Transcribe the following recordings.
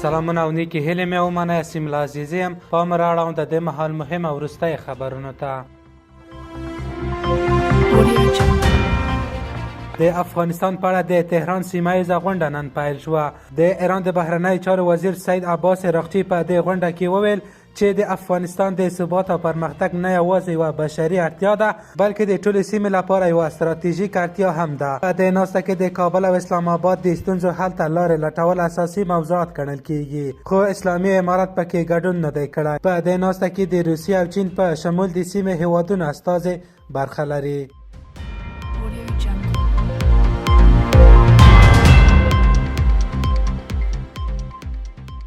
سلامونه او نیکی هیلې مې ومنئ. سیملا عزیزي یم. پام راړم د دې مهال مهم او وروستۍ خبرونو ته. د افغانستان په اړه د تهران سیمه ییزه غونډه نن پیل شوه. د ایران د بهرنیو چارو وزیر سید عباس عراقچي په دې غونډه کې وویل چې د افغانستان د ثبات او پرمختګ نه یوازې یوه بشري اړتیا ده بلکې د ټولې سیمې لپاره یوه ستراتیژیک اړتیا هم ده. په دې ناسته کې د کابل او اسلام آباد د ستونزو حل ته لارې لټول اساسي موضوعات ګڼل کیږي، خو اسلامي امارت پکې ګډون نه دی کړی. په دې ناسته کې د روسیې او چین په شمول د سیمې هیوادونو استازي برخه لري.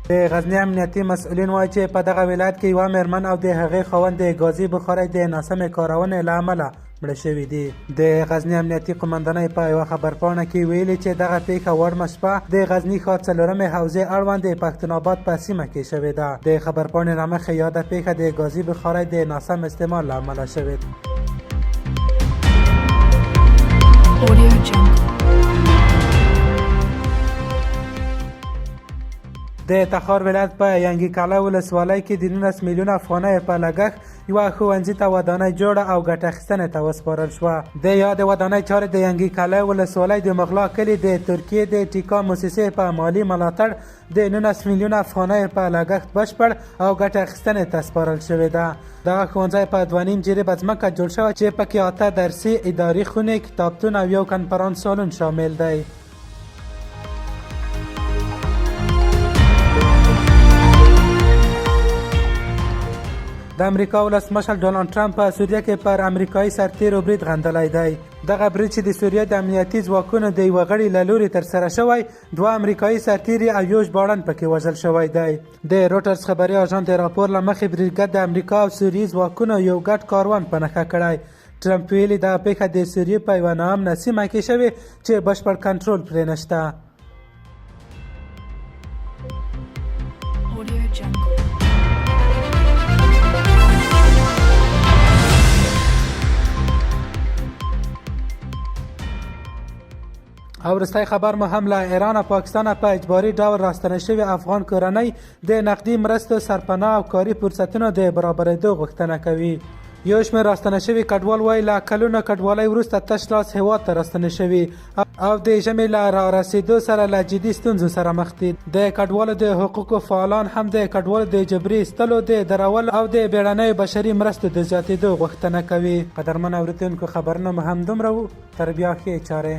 د غزني امنیتي مسؤلین وایي چې په دغه ولایت کې یوه میرمن او د هغې خاوند د ګازي بخارۍ د ناسمې کارونې له امله مړه شوي دي. د غزني امنیتي قمندانۍ په یوه خبرپاڼه کې ویلي چې دغه پیښه وړمه شپه د غزني ښار څلورمې حوزې اړوند د پښتون آباد په سیمه کې شوې ده. د خبرپاڼې له مخې یاده پیښه د ګازي بخارۍ د ناسم استعمال له امله شوې. د تخار ولایت په ینګي کاله ولسوالۍ کې د 19 میلیونه افغانۍ په لګښت یوه ښوونځي ته ودانۍ جوړه او ګټه اخیستنې ته وسپارل شوه. د یادې ودانۍ چارې د ینګي کاله ولسوالۍ د مغلا کلي د ترکیې د ټیکا موسسې په مالي ملاتړ د 19 میلیونه افغانۍ په لګښت بشپړ او ګټه اخیستنې ته سپارل شوې ده. دغه ښوونځی په 2.5 جریبه ځمکه جوړ شوی چې پکې 8 درسي اداري خونې، کتابتون او یو کنفرانس سالون شامل دی. د امریکا ولسمشر ډونالډ ټرمپ په سوریه کې پر امریکایي سرتیرو برید غندلی دی. دغه برید چې د سوریه د امنیتي ځواکونو د یوه غړي له لورې ترسره شوی، 2 امریکایي سرتیري او یو ژباړن پکې وژل شوی دی. د روټرز خبري اژانس د راپور له مخې بریدګر د امریکا او سوریې ځواکونو یو ګډ کاروان په نښه کړی. ټرمپ ویلي دغه پیښه د سوریې په یوه ناامنه سیمه کې شوې چې بشپړ کنټرول پرې نشته. او وروستی خبر مو هم له ایران او پاکستان په اجباري ډول راستنه شوي افغان کورنۍ د نقدي مرستو، سرپناه او کاري فرصتونو د برابرېدو غوښتنه کوي. یو شمېر راستنه شوي کډوال وایي له کلونو کډوالۍ وروسته تش لاس هېواد ته راستنه شوي او د ژمي له رارسېدو سره له جدي ستونزو سره مخ دي. د کډوالو د حقوقو فعالان هم د کډوالو د جبري ایستلو، د درولو او د بیړنیو بشري مرستو د زیاتېدو غوښتنه کوي. قدرمنو اورېدونکو، خبرونه مو هم دومره وو. تر بیا ښې چارې.